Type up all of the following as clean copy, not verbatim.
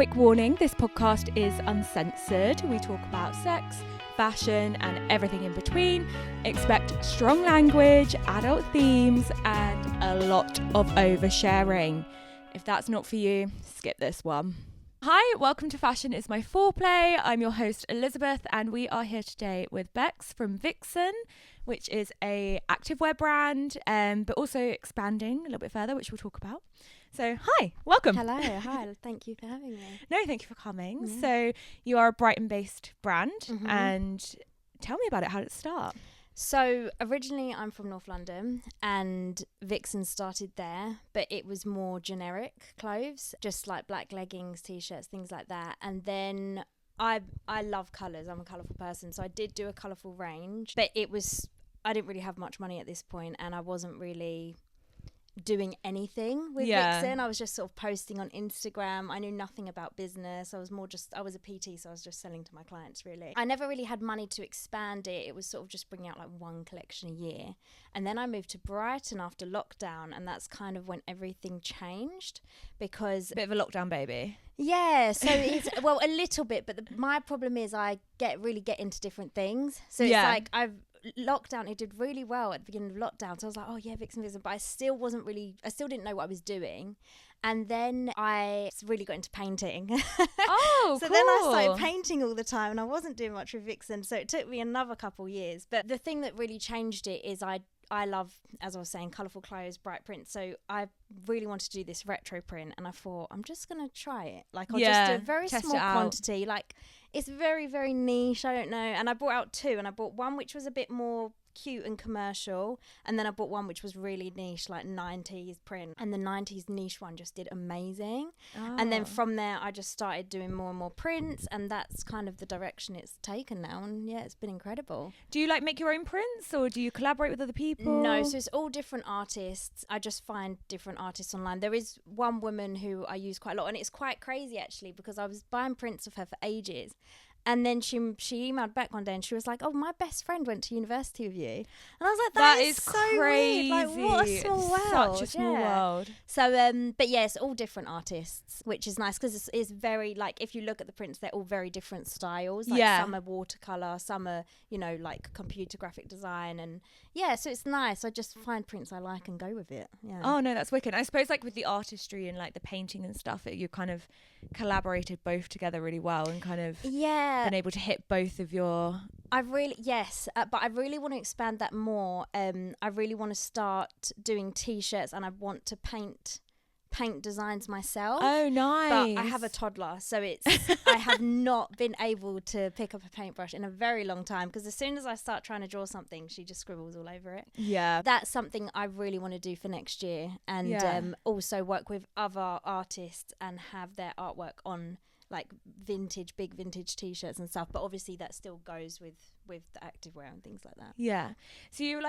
quick warning, this podcast is uncensored. We talk about sex, fashion and everything in between. Expect strong language, adult themes and a lot of oversharing. If that's not for you, skip this one. Hi, welcome to Fashion Is My Foreplay. I'm your host Elizabeth and we are here today with Bex from Vixn, which is a activewear brand, but also expanding a little bit further, which we'll talk about. So hi, welcome. Hello, hi, thank you for having me. No, thank you for coming. Yeah. So you are a Brighton-based brand and tell me about it. How did it start? So originally I'm from North London and Vixn started there, but it was more generic clothes, just like black leggings, t-shirts, things like that. And then I love colours. I'm a colourful person. So I did do a colourful range, but I didn't really have much money at this point and I wasn't really doing anything with Vixn. I was just sort of posting on Instagram. I knew nothing about business. I was a PT, so I was just selling to my clients really. I never really had money to expand it. It was sort of just bringing out like one collection a year. And then I moved to Brighton after lockdown and that's kind of when everything changed because... Bit of a lockdown baby. Yeah, so it's, well, a little bit, but my problem is I really get into different things. So it's like lockdown, it did really well at the beginning of lockdown. So I was like, oh yeah, Vixn, but I still didn't know what I was doing. And then I really got into painting. Oh, so cool. then I started painting all the time and I wasn't doing much with Vixn. So it took me another couple years. But the thing that really changed it is I love, as I was saying, colourful clothes, bright print. So I really wanted to do this retro print and I thought, I'm just going to try it. Like I'll just do a very small quantity. Like it's very, very niche. I don't know. And I brought out two and I bought one which was a bit more cute and commercial. And then I bought one which was really niche, like 90s print. And the 90s niche one just did amazing. Oh. And then from there, I just started doing more and more prints. And that's kind of the direction it's taken now. And yeah, it's been incredible. Do you like make your own prints or do you collaborate with other people? No, so it's all different artists. I just find different artists online. There is one woman who I use quite a lot. And it's quite crazy actually because I was buying prints of her for ages. And then she emailed back one day and she was like, oh, my best friend went to university with you. And I was like, that is so crazy. Weird. Like, what a small world. Such a small world. So, but yeah, it's all different artists, which is nice because it's very, like, if you look at the prints, they're all very different styles. Like some are watercolour, some are, you know, like computer graphic design. And yeah, so it's nice. I just find prints I like and go with it. Yeah. Oh, no, that's wicked. I suppose like with the artistry and like the painting and stuff, you kind of collaborated both together really well and kind of... been able to hit both of your... but I really want to expand that more. I really want to start doing t-shirts and I want to paint designs myself. Oh, nice. But I have a toddler, so I have not been able to pick up a paintbrush in a very long time because as soon as I start trying to draw something, she just scribbles all over it. Yeah. That's something I really want to do for next year and also work with other artists and have their artwork on like big vintage t-shirts and stuff, but obviously that still goes with the activewear and things like that. Yeah. So you're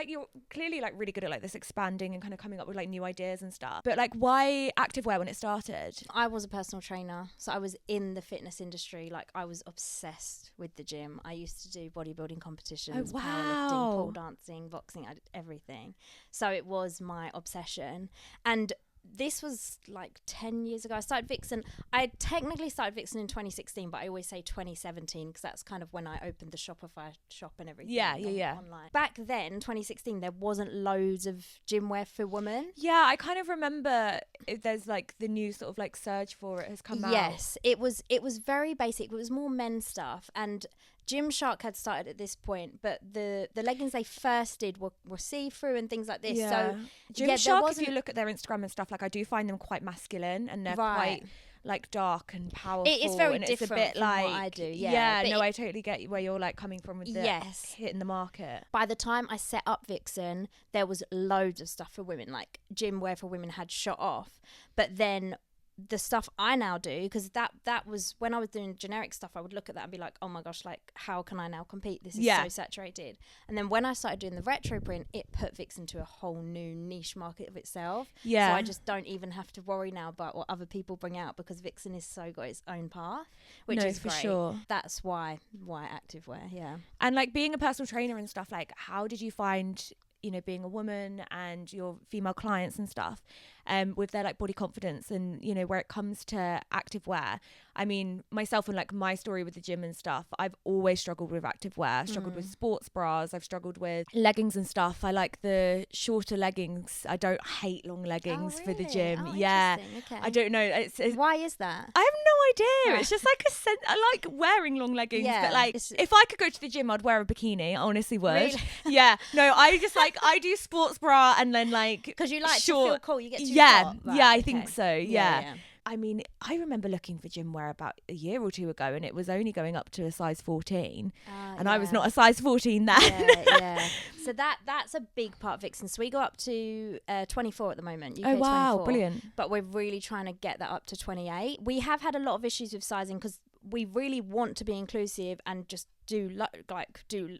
clearly like really good at like this expanding and kind of coming up with like new ideas and stuff. But like why activewear when it started? I was a personal trainer, so I was in the fitness industry. Like I was obsessed with the gym. I used to do bodybuilding competitions, powerlifting, pole dancing, boxing, I did everything. So it was my obsession. And this was like 10 years ago. I started Vixn. I technically started Vixn in 2016, but I always say 2017 because that's kind of when I opened the Shopify shop and everything. Online. Back then, 2016, there wasn't loads of gym wear for women. Yeah, I kind of remember there's like the new sort of like surge for it has come out. Yes, it was very basic. It was more men's stuff and Gymshark had started at this point, but the leggings they first did were see-through and things like this. So Gymshark, if you look at their Instagram and stuff, like I do find them quite masculine and they're quite like dark and powerful. It's very and different it's a bit from like what I do. I totally get where you're like coming from with the hitting the market. By the time I set up Vixn, there was loads of stuff for women, like gym wear for women had shot off, but then the stuff I now do, because that was when I was doing generic stuff, I would look at that and be like, oh my gosh, like how can I now compete? This is so saturated. And then when I started doing the retro print, it put Vixn to a whole new niche market of itself. So I just don't even have to worry now about what other people bring out because Vixn is so got its own path, which is great. Sure. That's why activewear. And like being a personal trainer and stuff, like how did you find being a woman and your female clients and stuff, with their like body confidence and, where it comes to activewear. I mean, myself and like my story with the gym and stuff, I've always struggled with activewear. I've struggled with sports bras. I've struggled with leggings and stuff. I like the shorter leggings. I don't hate long leggings for the gym. Yeah. Okay. I don't know. It's Why is that? I have no idea. Right. It's just like I like wearing long leggings, but like if I could go to the gym, I'd wear a bikini. I honestly would. Really? Yeah. No, I just like, I do sports bra and then like, because you like short, to feel cool. You get too yeah, hot. Right, yeah, I okay. think so. Yeah. I mean, I remember looking for gym wear about a year or two ago, and it was only going up to a size 14, and I was not a size 14 then. Yeah. So that's a big part of Vixn. So we go up to 24 at the moment. UK oh wow, 24, brilliant! But we're really trying to get that up to 28. We have had a lot of issues with sizing because we really want to be inclusive and just do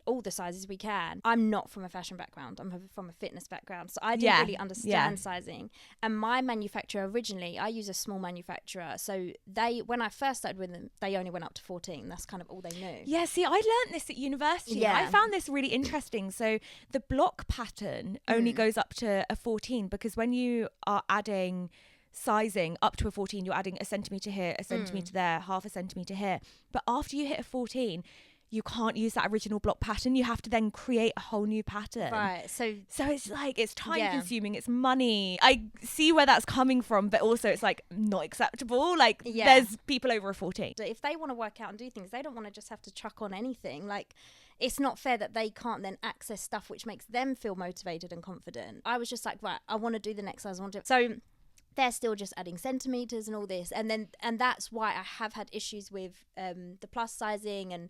all the sizes we can. I'm not from a fashion background. I'm from a fitness background, so I didn't really understand sizing. And my manufacturer originally, I use a small manufacturer, so when I first started with them, they only went up to 14. That's kind of all they knew. Yeah, see, I learned this at university. Yeah. I found this really interesting. So the block pattern only goes up to a 14 because when you are adding sizing up to a 14, you're adding a centimetre here, a centimetre there, half a centimetre here. But after you hit a 14, you can't use that original block pattern. You have to then create a whole new pattern. Right. So it's like, it's time consuming, it's money. I see where that's coming from, but also it's like not acceptable. Like there's people over a 14. If they want to work out and do things, they don't want to just have to chuck on anything. Like, it's not fair that they can't then access stuff which makes them feel motivated and confident. I was just like, right, I want to do the next size. I want to. So they're still just adding centimeters and all this, and that's why I have had issues with the plus sizing,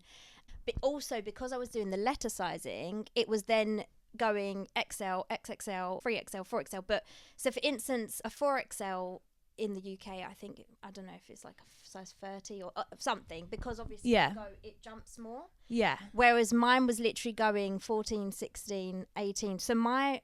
but also because I was doing the letter sizing, it was then going XL, XXL, 3XL, 4XL. But so for instance, a 4XL in the UK, I don't know if it's like a size 30 or something, because obviously it jumps more. Yeah. Whereas mine was literally going 14, 16, 18. So my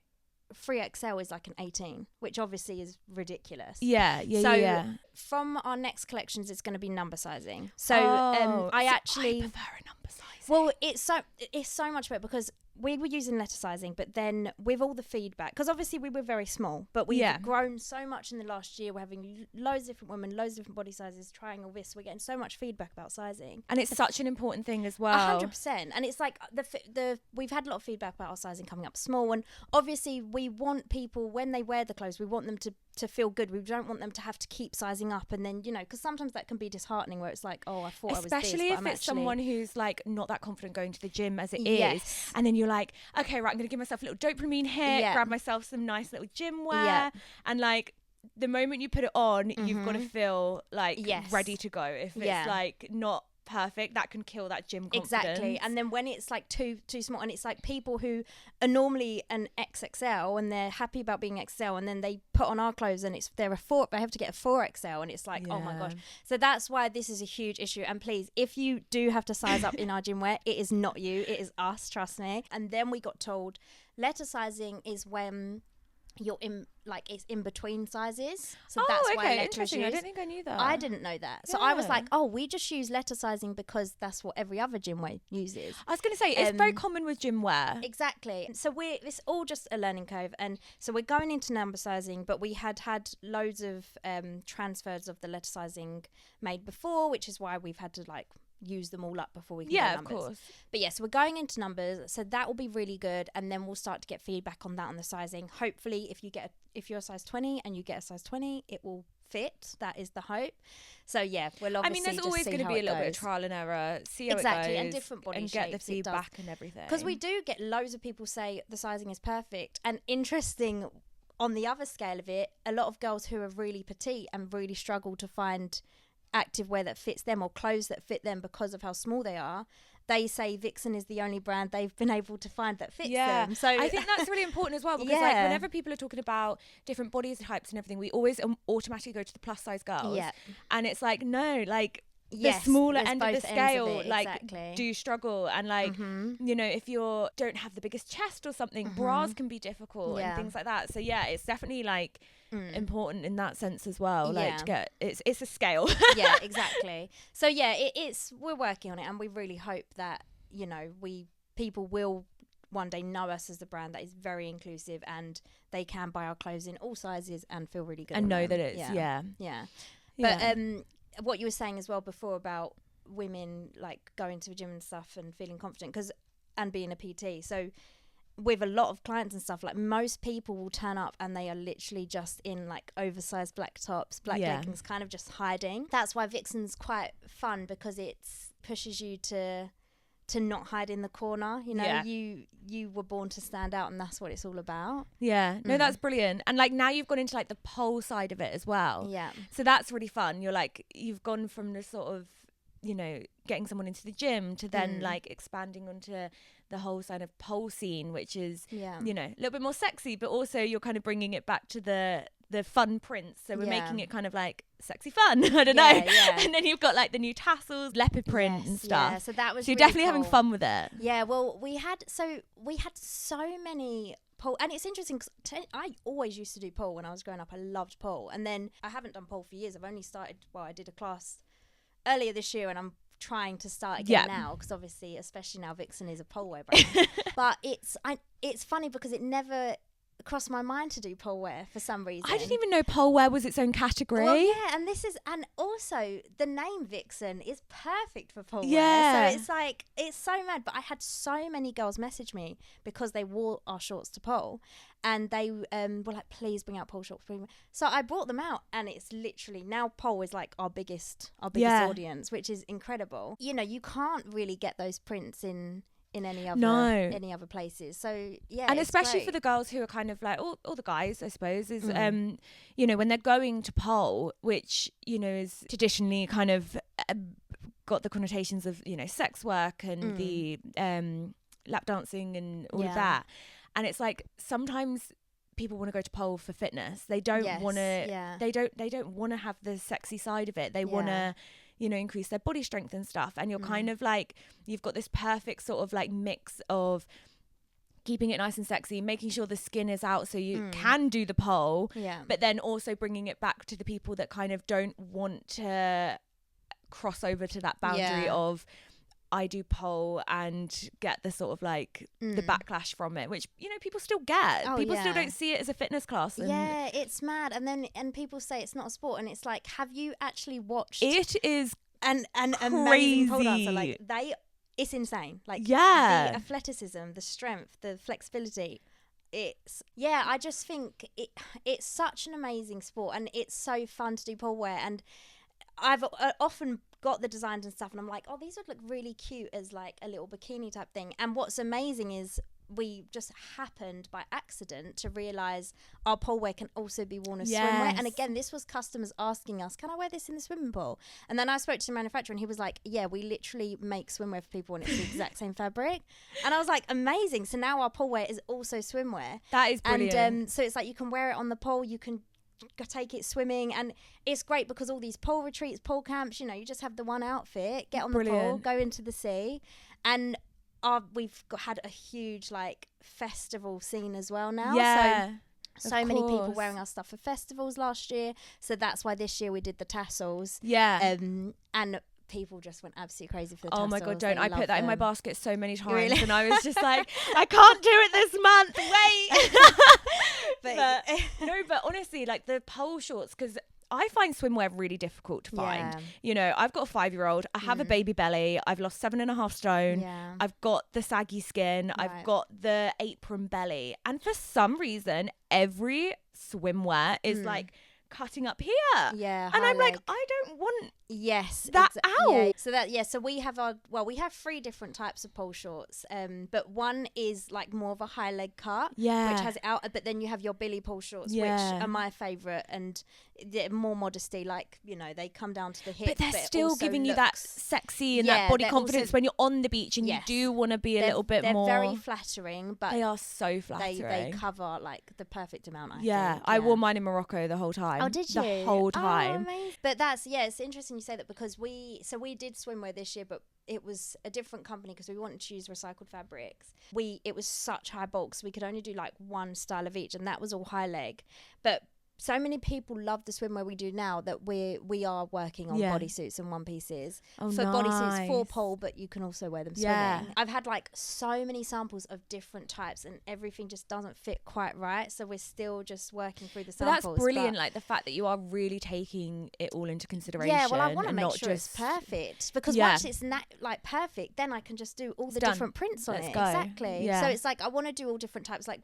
3XL is like an 18, which obviously is ridiculous. So from our next collections, it's going to be number sizing. So I prefer a number sizing. Well, it's so much better because we were using letter sizing, but then with all the feedback, because obviously we were very small, but we've grown so much in the last year. We're having loads of different women, loads of different body sizes, trying all this. We're getting so much feedback about sizing, and it's such an important thing as well. 100%. And it's like we've had a lot of feedback about our sizing coming up small, and obviously we want people, when they wear the clothes, we want them to feel good. We don't want them to have to keep sizing up, and then because sometimes that can be disheartening, where it's like, oh, I thought I was this, especially if it's someone who's like not that confident going to the gym as it is, and then you're like, okay, right, I'm gonna give myself a little dopamine hit, grab myself some nice little gym wear, and like the moment you put it on, you've got to feel like ready to go. If it's like not perfect, that can kill that gym confidence. Exactly. And then when it's like too small, and it's like people who are normally an XXL and they're happy about being XL, and then they put on our clothes and they have to get a 4XL, and it's like, oh my gosh. So that's why this is a huge issue. And please, if you do have to size up in our gym wear, it is not you, it is us, trust me. And then we got told letter sizing is when you're in, like, it's in between sizes. So that's why letter is used. I don't think I knew that. I didn't know that. So I was like, oh, we just use letter sizing because that's what every other gym wear uses. I was going to say, it's very common with gym wear. Exactly. So it's all just a learning curve. And so we're going into number sizing, but we had loads of transfers of the letter sizing made before, which is why we've had to like use them all up before we can go numbers. Of course. But so we're going into numbers, so that will be really good, and then we'll start to get feedback on that on the sizing. Hopefully if you're a size 20 and you get a size 20, it will fit. That is the hope. So we'll obviously there's always going to be a little bit of trial and error, see how it goes, and different body and shapes, get the feedback and everything, because we do get loads of people say the sizing is perfect. And interesting, on the other scale of it, a lot of girls who are really petite and really struggle to find activewear that fits them or clothes that fit them because of how small they are, they say Vixn is the only brand they've been able to find that fits them. So I think that's really important as well, because like whenever people are talking about different body types and everything, we always automatically go to the plus size girls, and it's like, no, like the smaller end of the scale do struggle, and like if you don't have the biggest chest or something, bras can be difficult and things like that. So it's definitely like important in that sense as well, like to get it's a scale. Exactly. So we're working on it, and we really hope that people will one day know us as the brand that is very inclusive, and they can buy our clothes in all sizes and feel really good and know them. that it's yeah. But what you were saying as well before about women like going to the gym and stuff and feeling confident and being a PT. So with a lot of clients and stuff, like most people will turn up and they are literally just in like oversized black tops, black leggings, kind of just hiding. That's why Vixn's quite fun, because it pushes you to not hide in the corner. You know, you were born to stand out, and that's what it's all about. No, that's brilliant. And like now you've gone into like the pole side of it as well, so that's really fun. You're like, you've gone from the sort of, you know, getting someone into the gym to then like expanding onto the whole side of pole scene, which is you know, a little bit more sexy, but also you're kind of bringing it back to the fun prints. So we're making it kind of like sexy fun. I don't know. And then you've got like the new tassels, leopard print and stuff. Yeah, so that was so you're really definitely having fun with it. Yeah, well, we had so many pole, and it's interesting because I always used to do pole when I was growing up. I loved pole, and then I haven't done pole for years. I've only started, I did a class earlier this year, and I'm trying to start again now, because obviously, especially now, Vixn is a pole wear brand. But it's funny because it never crossed my mind to do pole wear for some reason. I didn't even know pole wear was its own category. Well, yeah, and also the name Vixn is perfect for pole wear. So it's like, it's so mad. But I had so many girls message me because they wore our shorts to pole, and they were like, please bring out pole shorts. So I brought them out, and it's literally now pole is like our biggest audience, which is incredible. You know, you can't really get those prints in any other places. So and especially for the girls who are kind of like all the guys, I suppose, is you know, when they're going to pole, which, you know, is traditionally kind of got the connotations of, you know, sex work and the lap dancing and all of that, and it's like sometimes people want to go to pole for fitness. They don't want to they don't want to have the sexy side of it. They want to, you know, increase their body strength and stuff. And you're kind of like, you've got this perfect sort of like mix of keeping it nice and sexy, making sure the skin is out so you can do the pole, but then also bringing it back to the people that kind of don't want to cross over to that boundary of, I do pole and get the sort of like the backlash from it, which, you know, people still get. People still don't see it as a fitness class. And it's mad. And people say it's not a sport, and it's like, have you actually watched? It is an crazy. amazing pole dancer. Like it's insane. Like the athleticism, the strength, the flexibility. I just think it's such an amazing sport, and it's so fun to do pole wear. And I've often got the designs and stuff, and I'm like, oh, these would look really cute as like a little bikini type thing. And what's amazing is we just happened by accident to realize our pole wear can also be worn as swimwear. And again, this was customers asking us, can I wear this in the swimming pool? And then I spoke to the manufacturer, and he was like, yeah, we literally make swimwear for people, and it's the exact same fabric. And I was like, amazing. So now our pole wear is also swimwear. That is brilliant. And so it's like, you can wear it on the pole, you can take it swimming, and it's great because all these pole retreats, pole camps, you know, you just have the one outfit, get on the pole, go into the sea. And we've had a huge like festival scene as well now. So many people wearing our stuff for festivals last year, so that's why this year we did the tassels. And people just went absolutely crazy for the tassels. Oh my God, don't. I put that in my basket so many times. Really? And I was just like, I can't do it this month, wait. But honestly, like the pole shorts, because I find swimwear really difficult to find. You know, I've got a 5-year-old, I have a baby belly, I've lost 7.5 stone, I've got the saggy skin, I've got the apron belly, and for some reason every swimwear is like cutting up here, and I'm like, I don't want that out. So we have we have 3 different types of pole shorts, but one is like more of a high leg cut, which has it out, but then you have your Billy pole shorts, which are my favorite, and they're more modesty, like, you know, they come down to the hip, but they're still giving you that sexy and that body confidence also, when you're on the beach, and you do want to be a little bit more. They're very flattering, but they are so flattering. They cover like the perfect amount. I think. I wore mine in Morocco the whole time. Oh, did you? The whole time. Oh, amazing. But that's it's interesting you say that, because we did swimwear this year, but it was a different company because we wanted to use recycled fabrics. It was such high bulk, so we could only do like one style of each, and that was all high leg. But so many people love the swimwear we do now that we are working on bodysuits and one pieces for bodysuits for pole, but you can also wear them swimming. I've had like so many samples of different types and everything just doesn't fit quite right, so we're still just working through the samples. But that's brilliant, like the fact that you are really taking it all into consideration. Yeah, well, I want to make sure it's perfect, because once it's like perfect, then I can just do all the different prints on it. Exactly. So it's like I want to do all different types, like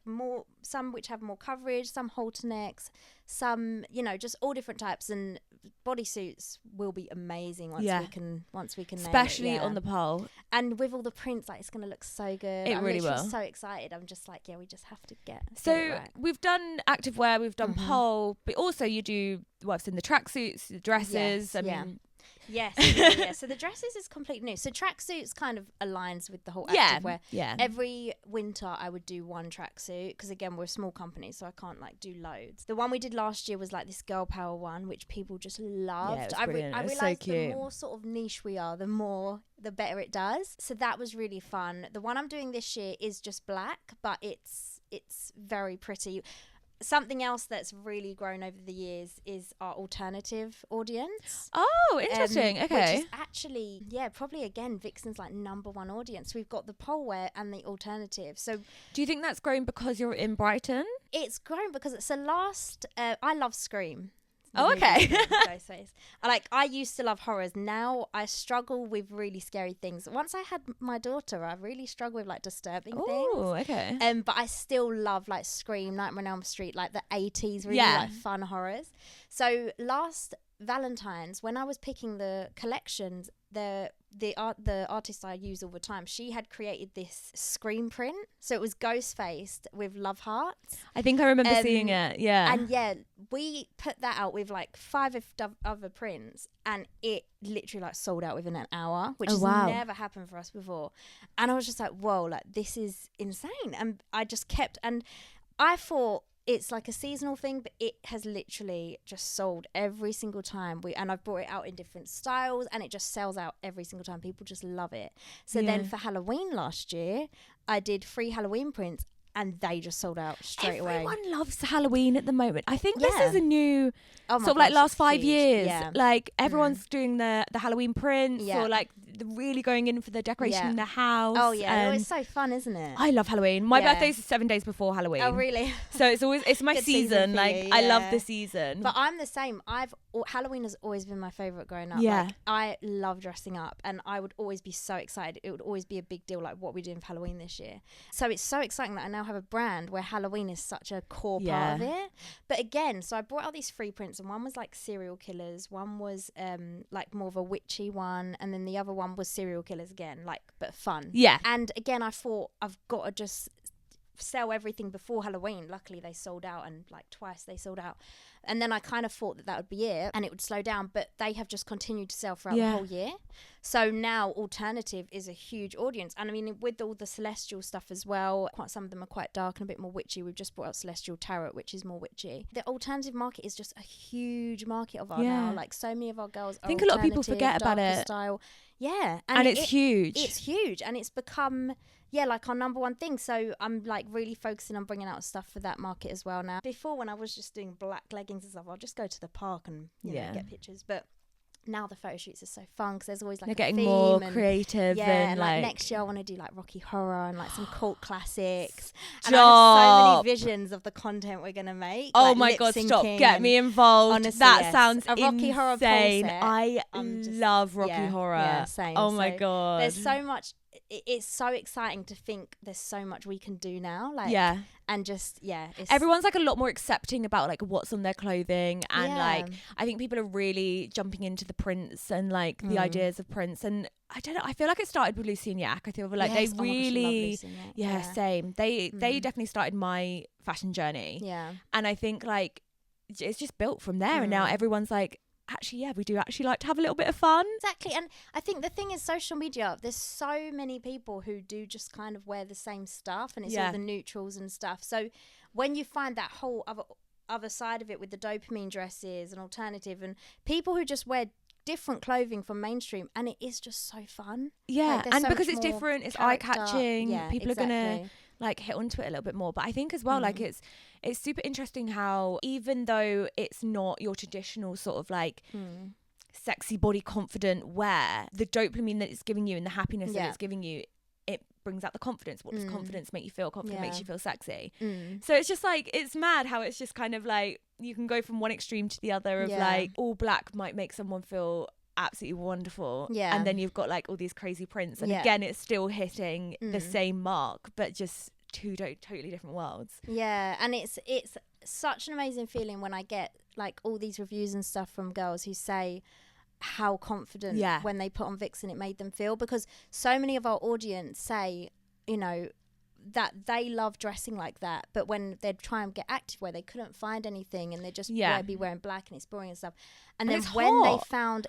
some which have more coverage, some halter necks, some, you know, just all different types, and bodysuits will be amazing once we can especially nail it, on the pole, and with all the prints, like it's gonna look so good. I'm really will. So excited. I'm just like, we just have to get it right. We've done activewear, we've done pole, but also you do what's in the tracksuits, the dresses. I mean, Yes, So the dresses is completely new. So tracksuits kind of aligns with the whole activewear. activewear. Yeah. Every winter I would do one tracksuit, because again, we're a small company, so I can't like do loads. The one we did last year was like this girl power one, which people just loved. Yeah, it was brilliant. I It was realized so cute. the more sort of niche we are, the better it does. So that was really fun. The one I'm doing this year is just black, but it's very pretty. Something else that's really grown over the years is our alternative audience. Oh, interesting. Okay. Which is actually, probably again, Vixn's like #1 audience. We've got the pole wear and the alternative. So do you think that's grown because you're in Brighton? It's grown because it's the last, I love Scream. Oh, okay. I used to love horrors. Now I struggle with really scary things. Once I had my daughter, I really struggle with like disturbing things. Oh, okay. But I still love like Scream, Nightmare on Elm Street, like the 80s, really like fun horrors. So last Valentine's, when I was picking the collections, the artist I use all the time, she had created this screen print, so it was ghost faced with love hearts. I think I remember seeing it. And we put that out with like 5 other prints, and it literally like sold out within an hour, which has never happened for us before. And I was just like, whoa, like this is insane. And I just kept, and I thought it's like a seasonal thing, but it has literally just sold every single time. And I've brought it out in different styles, and it just sells out every single time. People just love it. So then for Halloween last year, I did 3 Halloween prints, and they just sold out straight away. Everyone loves Halloween at the moment. I think this is a new sort of like last 5 years. Yeah. Like everyone's doing the Halloween prints, or like really going in for the decoration in the house. Oh yeah, it's so fun, isn't it? I love Halloween. My birthday's 7 days before Halloween. Oh really? So it's my season. Like I love the season. But I'm the same. Halloween has always been my favorite growing up. Yeah. Like, I love dressing up, and I would always be so excited. It would always be a big deal, like what we're doing for Halloween this year. So it's so exciting that I now have a brand where Halloween is such a core part of it. But again, so I brought out these 3 prints, and one was like serial killers, one was like more of a witchy one, and then the other one was serial killers again, like but fun. Yeah. And again, I thought I've got to just sell everything before Halloween. Luckily they sold out, and like twice they sold out. And then I kind of thought that would be it and it would slow down, but they have just continued to sell throughout the whole year. So now alternative is a huge audience. And I mean, with all the celestial stuff as well, some of them are quite dark and a bit more witchy. We've just brought out Celestial Tarot, which is more witchy. The alternative market is just a huge market of our now. Like so many of our girls are I think a lot of people forget about it. Style. Yeah. And it's huge. It's huge. And it's become... like our #1 thing. So I'm like really focusing on bringing out stuff for that market as well now. Before, when I was just doing black leggings and stuff, I'll just go to the park and you know, get pictures. But now the photo shoots are so fun because there's always like they're a getting theme more and, creative. And like next year I want to do like Rocky Horror and like some cult classics. Stop. And I have so many visions of the content we're gonna make. Oh like my god, stop! Get me involved. Honestly, that sounds a Rocky Horror insane. set. I love Rocky Horror. Yeah, same. Oh my god, there's so much. It's so exciting to think there's so much we can do now. Like and just everyone's like a lot more accepting about like what's on their clothing, and like I think people are really jumping into the prints and like the ideas of prints. And I don't know, I feel like it started with Lucy and Yak. I feel like they really same. They definitely started my fashion journey. And I think like it's just built from there. And now everyone's like, actually, we do actually like to have a little bit of fun. Exactly. And I think the thing is, social media, there's so many people who do just kind of wear the same stuff, and it's all the neutrals and stuff. So when you find that whole other side of it with the Dopamine dresses and alternative, and people who just wear different clothing from mainstream, and it is just so fun. And so because it's different, it's eye-catching. People are gonna like hit onto it a little bit more. But I think as well, like it's super interesting how even though it's not your traditional sort of like sexy body confident wear, the dopamine that it's giving you and the happiness that it's giving you, it brings out the confidence. What does confidence make you feel? Confidence makes you feel sexy. So it's just like, it's mad how it's just kind of like you can go from one extreme to the other of like all black might make someone feel absolutely wonderful, and then you've got like all these crazy prints, and again it's still hitting the same mark, but just two totally different worlds. And it's such an amazing feeling when I get like all these reviews and stuff from girls who say how confident when they put on Vixn it made them feel, because so many of our audience say, you know, that they love dressing like that, but when they'd try and get activewear they couldn't find anything, and they'd just be wearing black and it's boring and stuff. And then when they found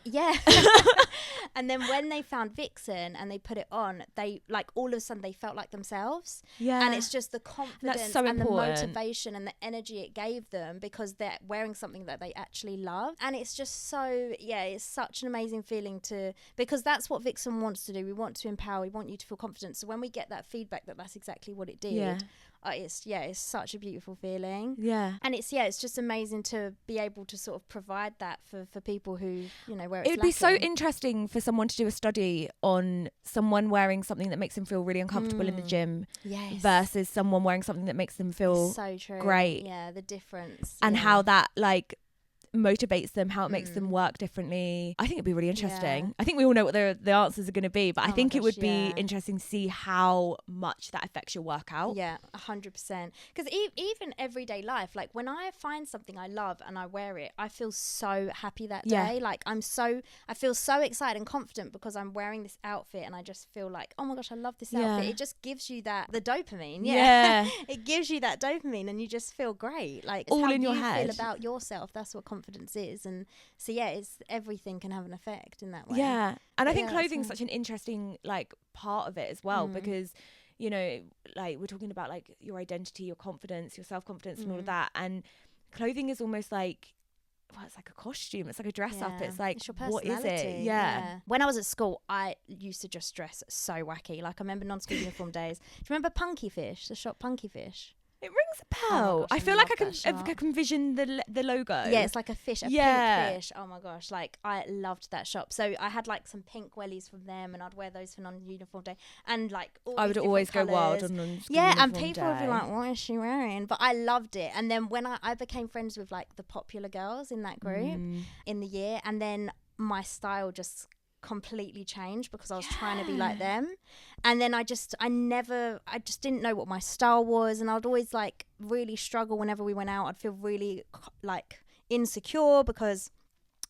and then when they found Vixn and they put it on, they like all of a sudden they felt like themselves. And it's just the confidence and the motivation and the energy it gave them because they're wearing something that they actually love. And it's just so it's such an amazing feeling because that's what Vixn wants to do. We want to empower, we want you to feel confident. So when we get that feedback that that's exactly what it did, it's such a beautiful feeling. And it's just amazing to be able to sort of provide that for people who, you know, where it's it would be so interesting for someone to do a study on someone wearing something that makes them feel really uncomfortable in the gym versus someone wearing something that makes them feel great. The difference and how that like motivates them, how it makes them work differently. I think it'd be really interesting. I think we all know what the answers are going to be, but I think it would be interesting to see how much that affects your workout. 100%. Because even everyday life, like when I find something I love and I wear it, I feel so happy that day. Like I feel so excited and confident because I'm wearing this outfit and I just feel like, oh my gosh, I love this outfit. It just gives you the dopamine. It gives you that dopamine and you just feel great. Like it's all how in your you head. feel about yourself. That's what confidence is. And so it's everything can have an effect in that way. And I think clothing is such an interesting like part of it as well, because you know, like we're talking about like your identity, your confidence, your self-confidence and all of that, and clothing is almost like, well, it's like a costume, it's like a dress up, it's like, it's what is it? When I was at school I used to just dress so wacky. Like I remember non-school uniform days. Do you remember Punky Fish, the shop Punky Fish? It rings a bell. Oh gosh, I feel like I can vision the logo. Yeah, it's like a fish, a pink fish. Oh my gosh, like I loved that shop. So I had like some pink wellies from them, and I'd wear those for non-uniform day. And like I would always go wild on non-school and people would be like, "What is she wearing?" But I loved it. And then when I became friends with like the popular girls in that group in the year, and then my style just completely changed because I was trying to be like them. And then I just didn't know what my style was, and I'd always like really struggle whenever we went out. I'd feel really like insecure because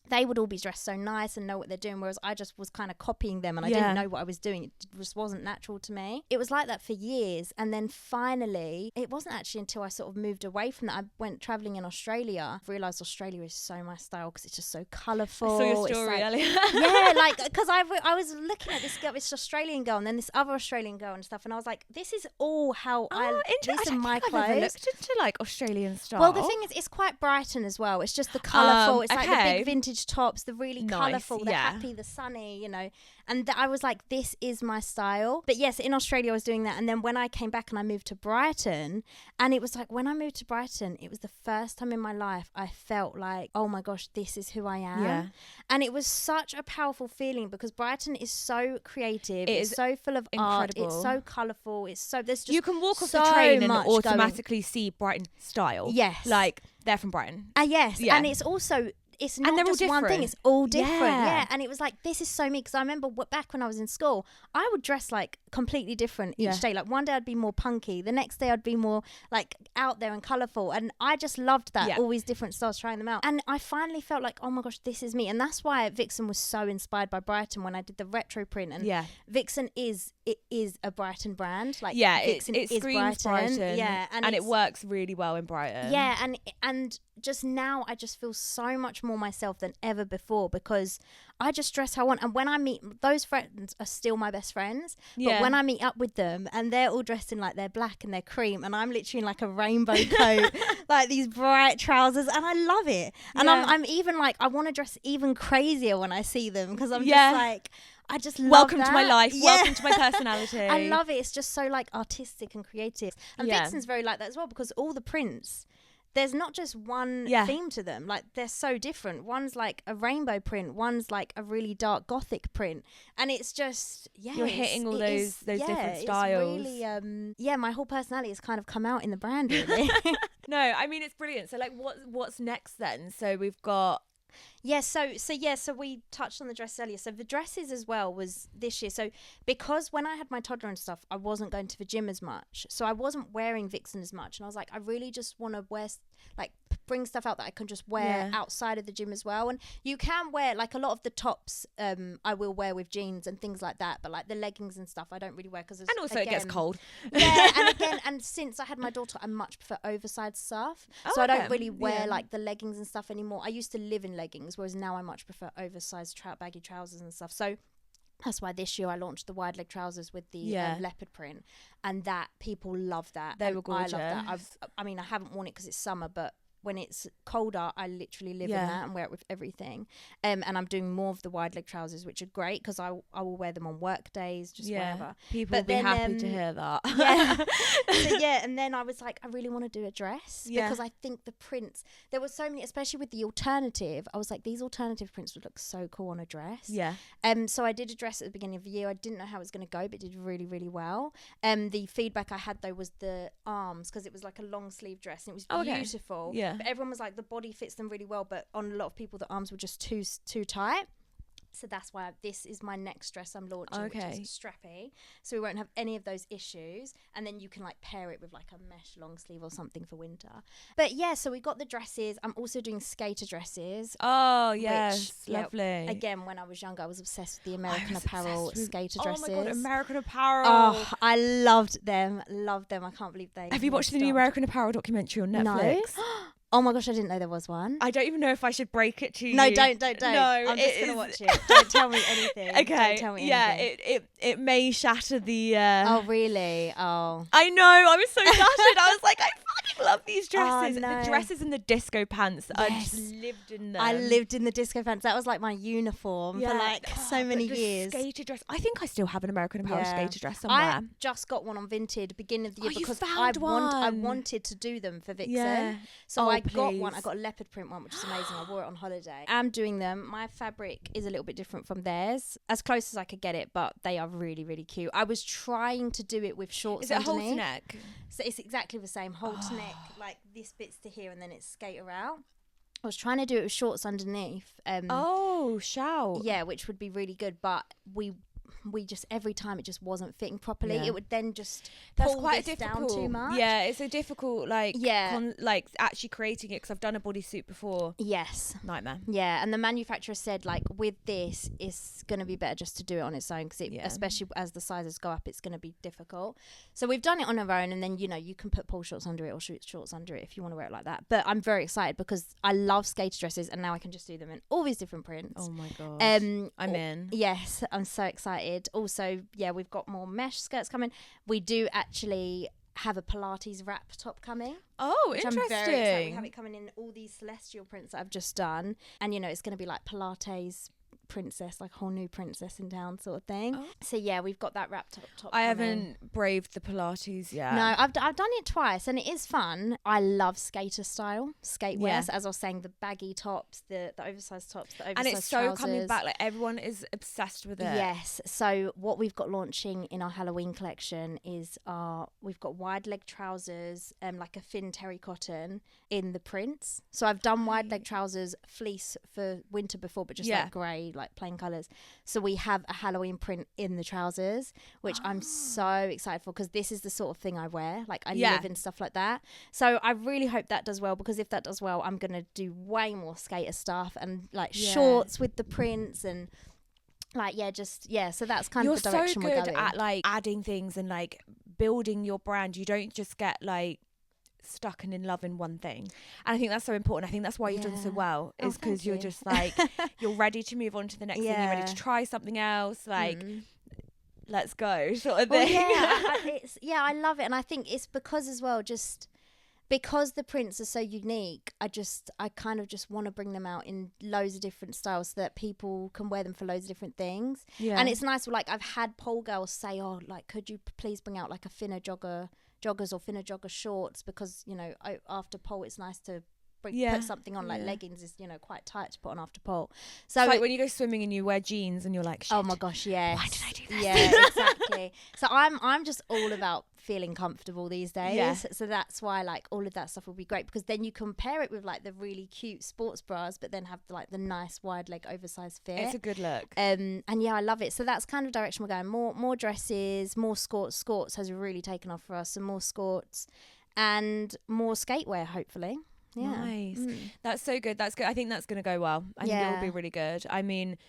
they would all be dressed so nice and know what they're doing, whereas I just was kind of copying them and I didn't know what I was doing. It just wasn't natural to me. It was like that for years, and then finally, it wasn't actually until I sort of moved away from that, I went travelling in Australia. I realised Australia is so my style because it's just so colourful. I saw your story earlier. Because I was looking at this girl, this Australian girl, and then this other Australian girl and stuff, and I was like, this is all how these are my clothes. I've never looked into like Australian style. Well, the thing is, it's quite Brighton as well. It's just the colourful. It's like the big vintage tops, the really colourful, the happy, the sunny, you know. And I was like, this is my style. But yes, in Australia I was doing that. And then when I came back and I moved to Brighton, and it was like when I moved to Brighton, it was the first time in my life I felt like, oh my gosh, this is who I am. And it was such a powerful feeling because Brighton is so creative. It's so full of art. It's so colourful. It's so, there's just you can walk off the train and automatically see Brighton style. Yes. Like they're from Brighton. Yes. Yeah. And it's also, it's not just one thing, it's all different. And it was like, this is so me, because I remember back when I was in school, I would dress like completely different each day. Like one day I'd be more punky, the next day I'd be more like out there and colourful, and I just loved that, all these different styles, trying them out. And I finally felt like, oh my gosh, this is me. And that's why Vixn was so inspired by Brighton when I did the retro print. And Vixn is a Brighton brand. Like Vixn it is screams Brighton. And it works really well in Brighton. And just now I just feel so much more myself than ever before because I just dress how I want. And when I meet, those friends are still my best friends, but when I meet up with them and they're all dressed in like their black and their cream, and I'm literally in like a rainbow coat, like these bright trousers, and I love it. And I'm even like, I want to dress even crazier when I see them because I'm just like, I just love welcome that. to my life. Yeah. Welcome to my personality. I love it. It's just so like artistic and creative. And Vixn's very like that as well, because all the prints, there's not just one theme to them. Like, they're so different. One's like a rainbow print, one's like a really dark gothic print, and it's just you're hitting all those different styles. It's really my whole personality has kind of come out in the brand, really. No, I mean, it's brilliant. So like, what's next then? So we've got so we touched on the dresses earlier. So the dresses as well was this year. So because when I had my toddler and stuff, I wasn't going to the gym as much, so I wasn't wearing Vixn as much, and I was like, I really just want to wear bring stuff out that I can just wear outside of the gym as well. And you can wear like a lot of the tops I will wear with jeans and things like that, but like the leggings and stuff I don't really wear, because and also it gets cold. And since I had my daughter, I much prefer oversized stuff, so I don't really wear like the leggings and stuff anymore. I used to live in leggings, whereas now I much prefer oversized baggy trousers and stuff. So that's why this year I launched the wide leg trousers with the leopard print, and that people love that. They were gorgeous. I love that. I mean, I haven't worn it because it's summer, but when it's colder, I literally live in that and wear it with everything. And I'm doing more of the wide leg trousers, which are great because I will wear them on work days, just wherever. People will be happy to hear that. And then I was like, I really want to do a dress because I think the prints, there were so many, especially with the alternative. I was like, these alternative prints would look so cool on a dress. So I did a dress at the beginning of the year. I didn't know how it was going to go, but it did really, really well. The feedback I had though was the arms, because it was like a long sleeve dress and it was beautiful. But everyone was like, the body fits them really well, but on a lot of people the arms were just too tight. So that's why this is my next dress I'm launching, which is strappy, so we won't have any of those issues, and then you can like pair it with like a mesh long sleeve or something for winter. But so we got the dresses. I'm also doing skater dresses. Lovely. Again, when I was younger, I was obsessed with the American Apparel skater dresses. Oh my god, American Apparel. Oh, I loved them. I can't believe they have you watched the new American Apparel documentary on Netflix? No. Oh my gosh, I didn't know there was one. I don't even know if I should break it to you. No, don't. No, I'm just going to watch it. Don't tell me anything. Okay. Don't tell me anything. It may shatter the... Oh, really? Oh. I know. I was so gutted. I was like, I fucking love these dresses. Oh, no. The dresses and the disco pants. I just lived in them. I lived in the disco pants. That was like my uniform for like so many years. Skater dress. I think I still have an American Apparel skater dress somewhere. I just got one on Vinted beginning of the year because I wanted to do them for Vixn. Yeah. So I got one. I got a leopard print one, which is amazing. I wore it on holiday. I'm doing them. My fabric is a little bit different from theirs, as close as I could get it, but they are really, really cute. I was trying to do it with shorts. Is it underneath. halter neck? So it's exactly the same. Halter neck, like this bit's to here, and then it's skater out. I was trying to do it with shorts underneath. Yeah, which would be really good, but we just every time it just wasn't fitting properly. It would then just pull this down too much. Yeah, it's a difficult like actually creating it, because I've done a bodysuit before. Yes, nightmare. Yeah, and the manufacturer said like with this it's going to be better just to do it on its own, because especially as the sizes go up, it's going to be difficult. So we've done it on our own, and then you can put pole shorts under it or shorts under it if you want to wear it like that. But I'm very excited because I love skater dresses, and now I can just do them in all these different prints. Oh my god. I'm in. Yes, I'm so excited. Also, we've got more mesh skirts coming. We do actually have a Pilates wrap top coming. Oh, interesting. I'm very excited. We have it coming in all these celestial prints that I've just done. And, it's going to be like Pilates princess, like a whole new princess in town sort of thing. So we've got that wrap top I haven't braved the Pilates yet. No, I've done it twice, and it is fun. I love skater style skatewear. So as I was saying, the baggy tops, the oversized tops, the oversized and it's so trousers. coming back, like everyone is obsessed with it. Yes. So what we've got launching in our Halloween collection is we've got wide leg trousers, like a thin terry cotton in the prints. So I've done wide leg trousers fleece for winter before, but just like grey, like plain colours. So we have a Halloween print in the trousers, which I'm so excited for, because this is the sort of thing I wear. Like I live in stuff like that. So I really hope that does well, because if that does well, I'm going to do way more skater stuff and like shorts with the prints and so that's kind of the direction we're going. You're so good at like adding things and like building your brand. You don't just get like stuck and in love in one thing, and I think that's so important. I think that's why you've done so well, is because you're just like you're ready to move on to the next thing. You're ready to try something else, like let's go sort of thing. I love it, and I think it's because as well, just because the prints are so unique, I kind of just want to bring them out in loads of different styles so that people can wear them for loads of different things. Yeah. And it's nice, like I've had pole girls say, oh, like, could you please bring out like a thinner joggers or thinner jogger shorts, because, you know, after pole it's nice to put something on, like leggings is, you know, quite tight to put on after pole. So it's like when you go swimming and you wear jeans and you're like, shit, oh my gosh, yes. why did I do this? Yeah, exactly. So I'm just all about feeling comfortable these days. Yeah. So that's why like all of that stuff will be great, because then you compare it with like the really cute sports bras, but then have like the nice wide leg oversized fit. It's a good look. And yeah, I love it. So that's kind of direction we're going. More dresses, more skirts. Skirts has really taken off for us. So more skirts and more skatewear, hopefully. Yeah. Nice. That's so good. That's good. I think that's going to go well. I think it will be really good. I mean,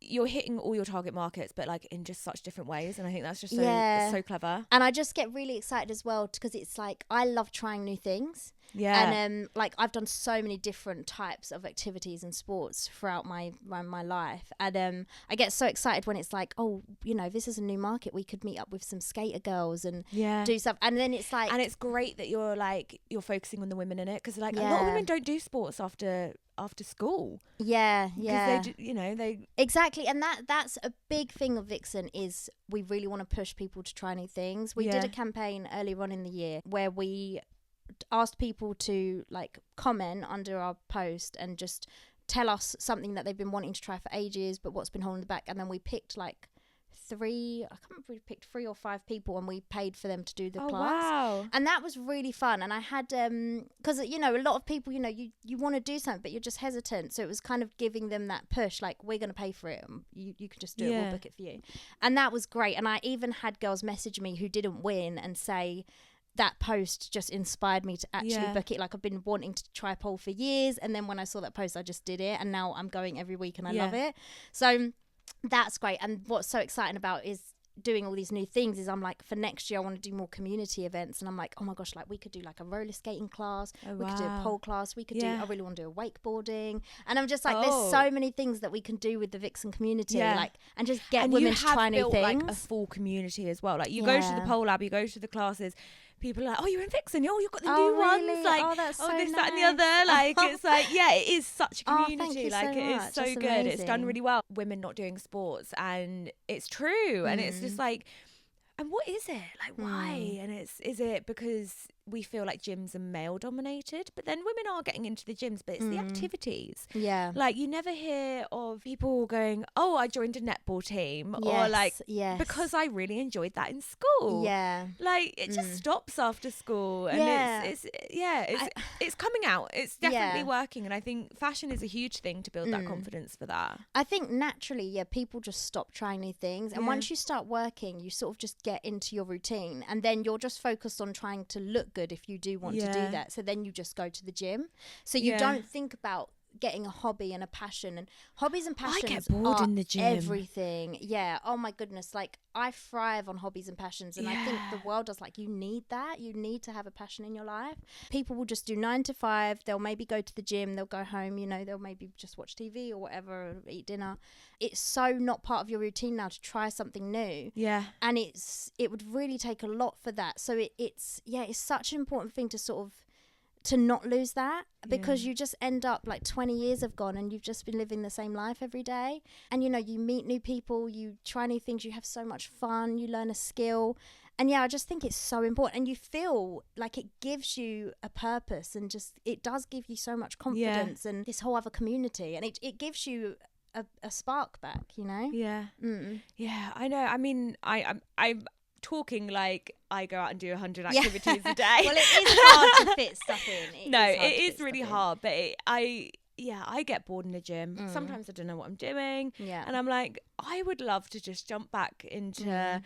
you're hitting all your target markets, but like in just such different ways, and I think that's just so clever. And I just get really excited as well, because it's like I love trying new things. Yeah. And like I've done so many different types of activities and sports throughout my life, and I get so excited when it's like, oh, you know, this is a new market, we could meet up with some skater girls and do stuff. And then it's like, and it's great that you're focusing on the women in it, because like a lot of women don't do sports after school. Yeah. Because they exactly. And that's a big thing of Vixn, is we really want to push people to try new things. We did a campaign earlier on in the year where we asked people to like comment under our post and just tell us something that they've been wanting to try for ages, but what's been holding them back. And then we picked like three or five people, and we paid for them to do the class. Wow. And that was really fun. And I had because you know, a lot of people, you know, you want to do something but you're just hesitant, so it was kind of giving them that push, like, we're going to pay for it, you can just do it, we'll book it for you. And that was great. And I even had girls message me who didn't win and say that post just inspired me to actually book it. Like, I've been wanting to try pole for years, and then when I saw that post I just did it, and now I'm going every week and I love it. So that's great. And what's so exciting about is doing all these new things is I'm like, for next year I want to do more community events, and I'm like, oh my gosh, like we could do like a roller skating class, we could do a pole class, we could do, I really want to do a wakeboarding, and I'm just like, there's so many things that we can do with the Vixn community, like, and just get women to try new things. Like a full community as well. Like you go to the pole lab, you go to the classes, people are like, oh, you're in Vixn, you've got the new ones, like, that's so this, nice. that and the other, like, it's like, it is such a community, thank you like, so it much. is so That's good, amazing. it's done really well. Women not doing sports, and it's true, and it's just like, and what is it? Like, why? And is it because we feel like gyms are male dominated? But then women are getting into the gyms, but it's the activities. Yeah. Like, you never hear of people going, oh, I joined a netball team. Or like, because I really enjoyed that in school. Yeah. Like, it just stops after school. And it's coming out. It's definitely working. And I think fashion is a huge thing to build that confidence for that. I think naturally, people just stop trying new things. And once you start working, you sort of just get into your routine, and then you're just focused on trying to look good if you do want to do that. So then you just go to the gym. So you don't think about getting a hobby and a passion. And hobbies and passions, I get bored in the gym. Everything. Yeah. Oh my goodness. Like, I thrive on hobbies and passions, and I think the world does. Like, you need that. You need to have a passion in your life. People will just do 9 to 5. They'll maybe go to the gym. They'll go home. You know, they'll maybe just watch TV or whatever, or eat dinner. It's so not part of your routine now to try something new. Yeah. And it would really take a lot for that. So it's such an important thing to sort of, to not lose that, because you just end up like 20 years have gone and you've just been living the same life every day. And, you know, you meet new people, you try new things, you have so much fun, you learn a skill. And I just think it's so important. And you feel like it gives you a purpose, and just, it does give you so much confidence and this whole other community. And it gives you a spark back, you know? Yeah. Yeah, I know. I mean, I'm talking like I go out and do 100 activities a day. Well, it is hard to fit stuff in. It is really hard, but I get bored in the gym. Sometimes I don't know what I'm doing, and I'm like, I would love to just jump back into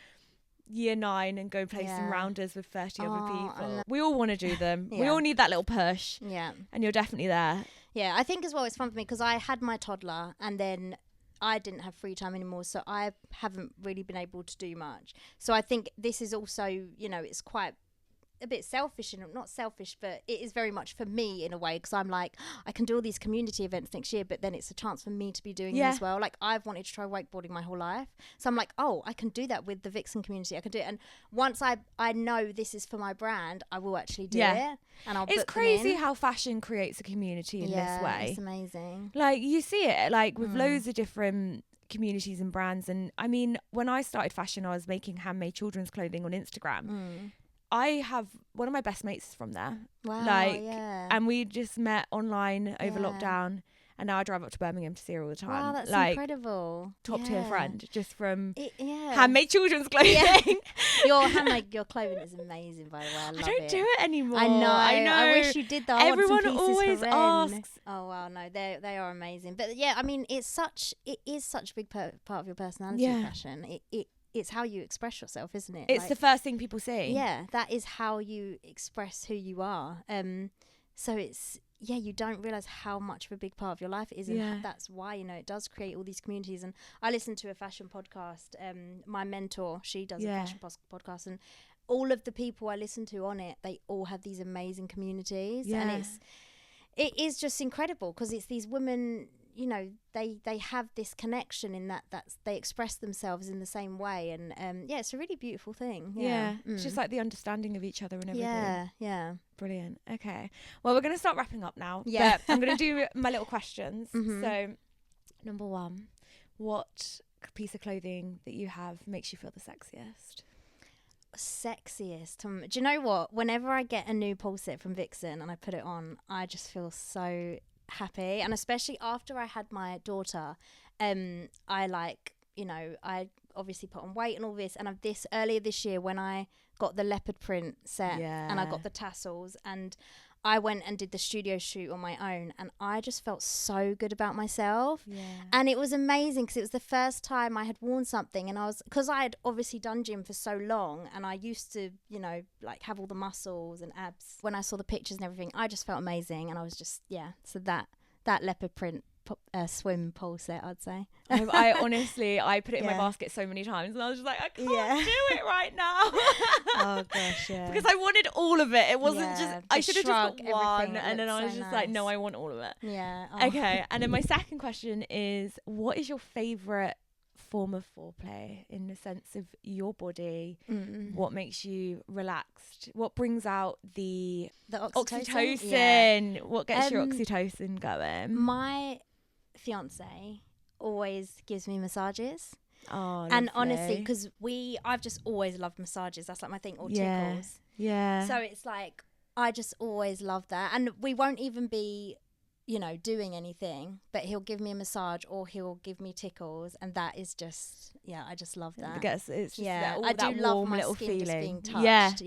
year 9 and go play some rounders with 30 other people. We all want to do them. We all need that little push, and you're definitely there. I think as well it's fun for me because I had my toddler, and then I didn't have free time anymore, so I haven't really been able to do much. So I think this is also, you know, it's quite a bit selfish, and not selfish, but it is very much for me in a way, because I'm like, I can do all these community events next year, but then it's a chance for me to be doing them as well. Like, I've wanted to try wakeboarding my whole life, so I'm like, oh, I can do that with the Vixn community. I can do it, and once I know this is for my brand, I will actually do it, and I'll. It's crazy how fashion creates a community in this way. It's amazing. Like, you see it like with loads of different communities and brands. And I mean, when I started fashion, I was making handmade children's clothing on Instagram. I have one of my best mates from there. Wow. And we just met online over lockdown, and now I drive up to Birmingham to see her all the time. Wow, that's incredible. Top tier friend, just from handmade children's clothing. Your clothing is amazing, by the way. I love it. I don't do it anymore. I know. I wish you did though. Everyone always asks. Oh wow, no, they are amazing. But yeah, I mean, it is such a big part of your personality. Fashion. It's how you express yourself, isn't it? It's the first thing people see. Yeah, that is how you express who you are. So it's. Yeah, you don't realise how much of a big part of your life it is, and that's why, you know, it does create all these communities. And I listen to a fashion podcast. My mentor, she does a fashion podcast, and all of the people I listen to on it, they all have these amazing communities, and it is just incredible, because it's these women, you know, they have this connection in that's they express themselves in the same way, and it's a really beautiful thing. It's just like the understanding of each other and everything. Brilliant. Okay, well, we're going to start wrapping up now, but I'm going to do my little questions. So, number one, what piece of clothing that you have makes you feel the sexiest? Do you know what, whenever I get a new pole set from Vixn and I put it on, I just feel so happy, and especially after I had my daughter, I obviously put on weight and all this, and earlier this year when I got the leopard print set and I got the tassels, and I went and did the studio shoot on my own, and I just felt so good about myself. And it was amazing, because it was the first time I had worn something, and because I had obviously done gym for so long, and I used to, you know, like have all the muscles and abs. When I saw the pictures and everything, I just felt amazing, and I was just so that leopard print swim pole set, I'd say. I honestly, I put it in my basket so many times, and I was just like, I can't do it right now. Oh gosh, because I wanted all of it. It wasn't just, I should have just got one, and then I was just like, no, I want all of it. Okay, and then my second question is, what is your favourite form of foreplay in the sense of your body? What makes you relaxed? What brings out the oxytocin? What gets your oxytocin going? My fiance always gives me massages. Oh, and honestly, because I've just always loved massages. That's like my thing, or tickles. So it's like, I just always love that, and we won't even be, you know, doing anything, but he'll give me a massage or he'll give me tickles, and that is just, I just love that. Because it's just I do love my skin feeling. Just being touched.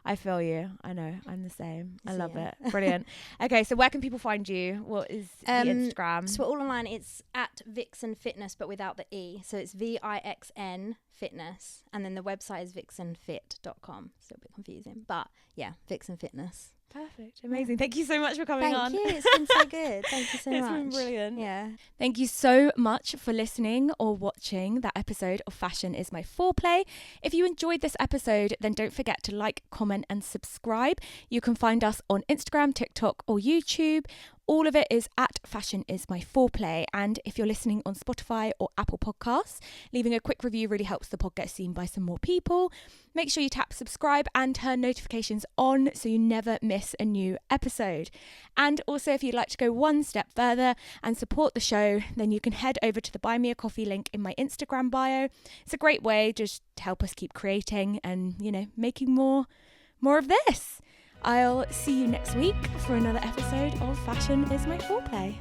I feel you. I know, I'm the same. I love it. Brilliant. Okay, so where can people find you? What is the Instagram? So all online, it's at Vixn Fitness, but without the E, so it's Vixn Fitness, and then the website is vixnfit.com. Still a bit confusing, but Vixn Fitness. Perfect. Amazing. Thank you so much for coming on. Thank you. It's been so good. Thank you so much. It's been brilliant. Yeah. Thank you so much for listening or watching that episode of Fashion Is My Foreplay. If you enjoyed this episode, then don't forget to like, comment and subscribe. You can find us on Instagram, TikTok or YouTube. All of it is at Fashion Is My Foreplay. And if you're listening on Spotify or Apple Podcasts, leaving a quick review really helps the pod get seen by some more people. Make sure you tap subscribe and turn notifications on so you never miss a new episode. And also, if you'd like to go one step further and support the show, then you can head over to the Buy Me a Coffee link in my Instagram bio. It's a great way just to help us keep creating and, you know, making more of this. I'll see you next week for another episode of Fashion Is My Foreplay.